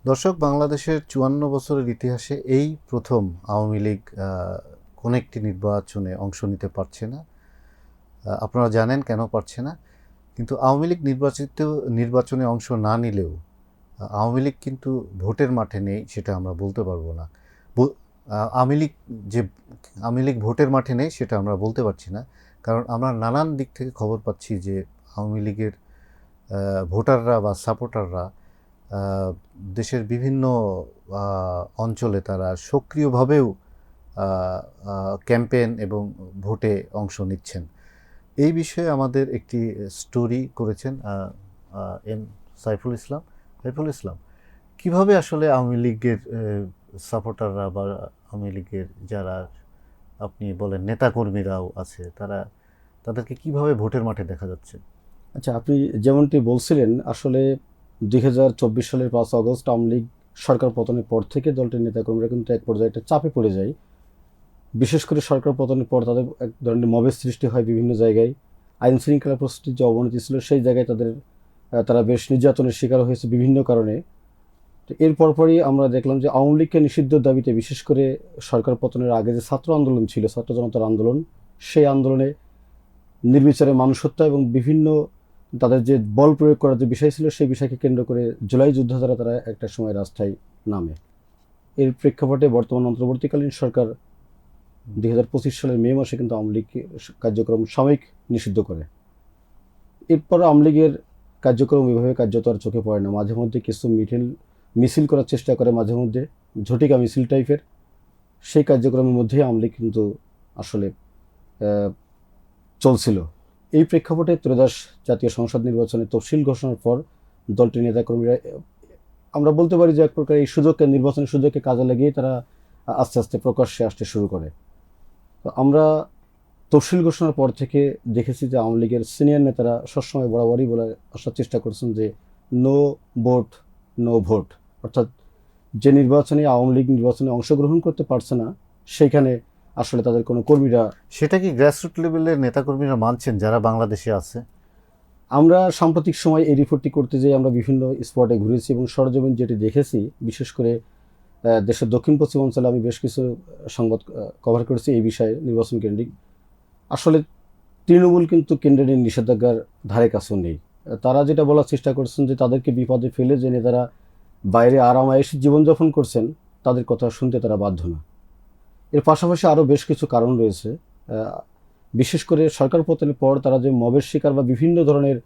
দর্শক, বাংলাদেশের ৫৪ বছরের ইতিহাসে এই প্রথম আওয়ামী লীগ কোনো একটি নির্বাচনে অংশ নিতে পারছে না। আপনারা জানেন কেন পারছে না। কিন্তু আওয়ামী লীগ নির্বাচনে অংশ না নিলেও আওয়ামী লীগ কিন্তু ভোটের মাঠে নেই সেটা আমরা বলতে পারবো না। আওয়ামী লীগ যে আওয়ামী লীগ ভোটের মাঠে নেই সেটা আমরা বলতে পারছি না, কারণ আমরা নানান দিক থেকে খবর পাচ্ছি যে আওয়ামী লীগের ভোটাররা বা সাপোর্টাররা দেশের বিভিন্ন অঞ্চলে তারা সক্রিয়ভাবেও ক্যাম্পেইন এবং ভোটে অংশ নিচ্ছেন। এই বিষয়ে আমাদের একটি স্টোরি করেছেন এম সাইফুল ইসলাম। সাইফুল ইসলাম, কীভাবে আসলে আওয়ামী লীগের সাপোর্টাররা বা আওয়ামী লীগের যারা আপনি বলেন নেতাকর্মীরাও আছে, তাদেরকে কিভাবে ভোটের মাঠে দেখা যাচ্ছে? আচ্ছা, আপনি যেমনটি বলছিলেন, আসলে 2024 সালের 5 আগস্ট আওয়ামী লীগ সরকার পতনের পর থেকে দলটির নেতাকর্মীরা কিন্তু এক পর্যায়ে একটা চাপে পড়ে যায়। বিশেষ করে সরকার পতনের পর তাদের এক ধরনের মবের সৃষ্টি হয় বিভিন্ন জায়গায়। আইন শৃঙ্খলা পরিস্থিতির যে অবনতি ছিল সেই জায়গায় তারা বেশ নির্যাতনের শিকার হয়েছে বিভিন্ন কারণে। তো এর পরপরই আমরা দেখলাম যে আওয়ামী লীগকে নিষিদ্ধের দাবিতে, বিশেষ করে সরকার পতনের আগে যে ছাত্র আন্দোলন ছিল, ছাত্র জনতার আন্দোলন, সেই আন্দোলনে নির্বিচারে মানুষ হত্যা এবং বিভিন্ন তাদের যে বল প্রয়োগ করার যে বিষয় ছিল সেই বিষয়কে কেন্দ্র করে জুলাই যুদ্ধ দ্বারা তারা একটা সময় রাস্তায় নামে। এর প্রেক্ষাপটে বর্তমান অন্তর্বর্তীকালীন সরকার 2025 সালের মে মাসে কিন্তু আওয়ামী লীগ কার্যক্রম সাময়িক নিষিদ্ধ করে। এরপর আওয়ামী লীগের কার্যক্রম এভাবে কার্যত আর চোখে পড়ে না। মাঝে মধ্যে কিছু মিছিল করার চেষ্টা করে, মাঝে মধ্যে ঝটিকা মিছিল টাইপের। সেই কার্যক্রমের মধ্যেই আওয়ামী লীগ কিন্তু আসলে চলছিল। এই প্রেক্ষাপটে ত্রয়োদশ জাতীয় সংসদ নির্বাচনে তফসিল ঘোষণার পর দলটির নেতাকর্মীরা, আমরা বলতে পারি যে এক প্রকার এই নির্বাচনের সুযোগকে কাজে লাগিয়ে তারা আস্তে আস্তে প্রকাশ্যে আসতে শুরু করে। তো আমরা তফসিল ঘোষণার পর থেকে দেখেছি যে আওয়ামী লীগের সিনিয়র নেতারা সবসময় বরাবরই বলে আসার চেষ্টা করছেন যে নো ভোট নো ভোট, অর্থাৎ যে নির্বাচনে আওয়ামী লীগ নির্বাচনে অংশগ্রহণ করতে পারছে না সেখানে আসলে তাদের কোনো কর্মীরা। সেটা কি গ্রাসরুট লেভেলের নেতাকর্মীরা মানছেন যারা বাংলাদেশে আছে? আমরা সাম্প্রতিক সময় এই রিপোর্টটি করতে যেয়ে আমরা বিভিন্ন স্পটে ঘুরেছি এবং সরজমিন যেটি দেখেছি, বিশেষ করে দেশের দক্ষিণ পশ্চিম অঞ্চলে আমি বেশ কিছু সংবাদ কভার করেছি এই বিষয়ে নির্বাচন কেন্দ্রিক। আসলে তৃণমূল কিন্তু কেন্দ্রের নিষেধাজ্ঞার ধারে কাছেও নেই। তারা যেটা বলার চেষ্টা করছেন যে তাদেরকে বিপদে ফেলে যে নেতারা বাইরে আরামায়েশে জীবনযাপন করছেন তাদের কথা শুনতে তারা বাধ্য না। এর পাশাপাশি আরও বেশ কিছু কারণ রয়েছে। বিশেষ করে সরকার পতনের পর তারা যে মবের শিকার বা বিভিন্ন ধরনের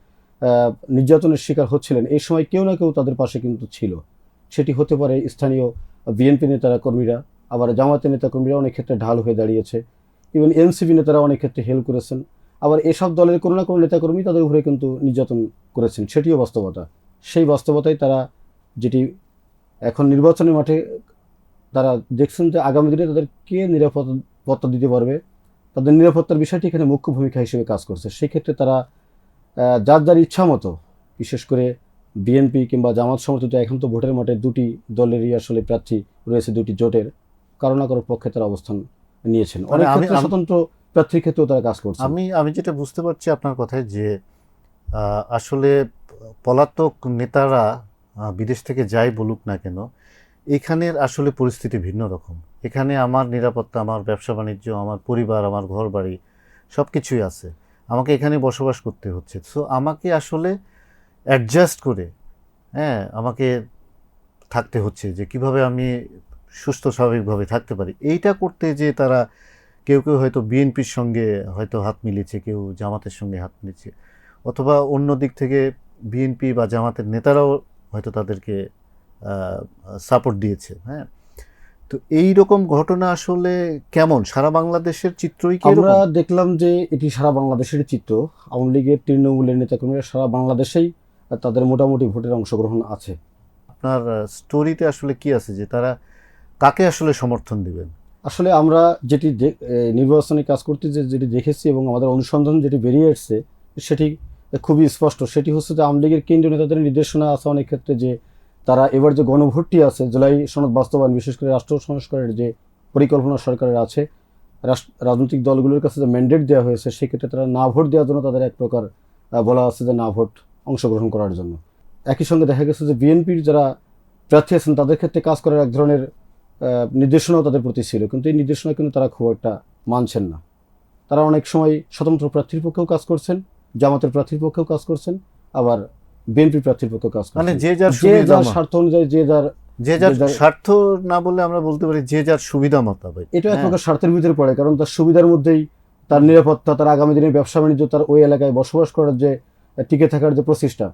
নির্যাতনের শিকার হচ্ছিলেন, এই সময় কেউ না কেউ তাদের পাশে কিন্তু ছিল। সেটি হতে পারে স্থানীয় বিএনপি নেতারা কর্মীরা, আবার জামায়াতের নেতাকর্মীরা অনেক ক্ষেত্রে ঢাল হয়ে দাঁড়িয়েছে, ইভেন এনসিপি নেতারা অনেক ক্ষেত্রে হেল্প করেছেন। আবার এসব দলের কোনো না কোনো নেতাকর্মী তাদের উপরে কিন্তু নির্যাতন করেছেন, সেটিও বাস্তবতা। সেই বাস্তবতায় তারা যেটি এখন নির্বাচনের মাঠে তারা দেখছেন যে আগামী দিনে তাদের কে নিরাপত্তা দিতে পারবে, তাদের নিরাপত্তার বিষয়টি এখানে মুখ্য ভূমিকা হিসেবে কাজ করছে। সেক্ষেত্রে তারা যার যার ইচ্ছা মতো, বিশেষ করে বিএনপি কিংবা জামাত সমর্থিত, এখন তো ভোটের মাঠে দুটি দলেরই আসলে প্রার্থী রয়েছে, দুটি জোটের, কারো না কারোর পক্ষে তারা অবস্থান নিয়েছেন। অনেক ক্ষেত্রে স্বতন্ত্র প্রার্থীর ক্ষেত্রেও তারা কাজ করছে। আমি যেটা বুঝতে পারছি আপনার কথায় যে আসলে পলাতক নেতারা বিদেশ থেকে যাই বলুক না কেন, এখানের আসলে পরিস্থিতি ভিন্ন রকম। এখানে আমার নিরাপত্তা, আমার ব্যবসা বাণিজ্য, আমার পরিবার, আমার ঘর বাড়ি সব কিছুই আছে। আমাকে এখানে বসবাস করতে হচ্ছে। সো আমাকে আসলে অ্যাডজাস্ট করে, আমাকে থাকতে হচ্ছে যে কিভাবে আমি সুস্থ স্বাভাবিকভাবে থাকতে পারি। এইটা করতে যে তারা কেউ হয়তো বিএনপির সঙ্গে হয়তো হাত মিলিয়েছে, কেউ জামাতের সঙ্গে হাত মিলিয়েছে, অথবা অন্য দিক থেকে বিএনপি বা জামাতের নেতারাও হয়তো তাদেরকে সাপোর্ট দিয়েছে। তো এই রকম ঘটনা আসলে কেমন সারা বাংলাদেশের চিত্রই কি আমরা দেখলাম যে এটি সারা বাংলাদেশের চিত্র। আওয়ামী লীগের তৃণমূলের নেতাকর্মীরা সারা বাংলাদেশেই তাদের মোটামুটি ভোটের অংশগ্রহণ আছে। আপনার স্টোরিতে আসলে কি আছে যে তারা কাকে আসলে সমর্থন দিবেন? আসলে আমরা যেটি নির্বাচনী কাজ করতে যেটি দেখেছি এবং আমাদের অনুসন্ধান যেটি বেরিয়ে এসছে সেটি খুবই স্পষ্ট। সেটি হচ্ছে যে আওয়ামী লীগের কেন্দ্রীয় নেতাদের নির্দেশনা আছে অনেক ক্ষেত্রে যে তারা এবার যে গণভোটটি আছে, জুলাই সনদ বাস্তবায়ন, বিশেষ করে রাষ্ট্র সংস্কারের যে পরিকল্পনা সরকারের আছে, রাজনৈতিক দলগুলোর কাছে যে ম্যান্ডেট দেওয়া হয়েছে, সেক্ষেত্রে তারা না ভোট দেওয়ার জন্য তাদের এক প্রকার বলা আছে যে না ভোট অংশগ্রহণ করার জন্য। একই সঙ্গে দেখা গেছে যে বিএনপির যারা প্রার্থী আছেন তাদের ক্ষেত্রে কাজ করার এক ধরনের নির্দেশনাও তাদের প্রতি ছিল, কিন্তু এই নির্দেশনা কিন্তু তারা খুব একটা মানছেন না। তারা অনেক সময় স্বতন্ত্র প্রার্থীর পক্ষেও কাজ করছেন, জামাতের প্রার্থীর পক্ষেও কাজ করছেন, আবার বিএনপি প্রার্থীর পক্ষেও কাজ মানে করছেন। যে যার যে সুবিধা যার স্বার্থ অনুযায়ী যে যার স্বার্থ না বলে আমরা বলতে পারি যে যার সুবিধা মোতাবেক। এটা এক প্রকার স্বার্থের ভিতরে পড়ে, কারণ তার সুবিধার মধ্যেই তার নিরাপত্তা, তার আগামী দিনের ব্যবসা বাণিজ্য, তার ওই এলাকায় বসবাস করার যে টিকে থাকার যে প্রচেষ্টা,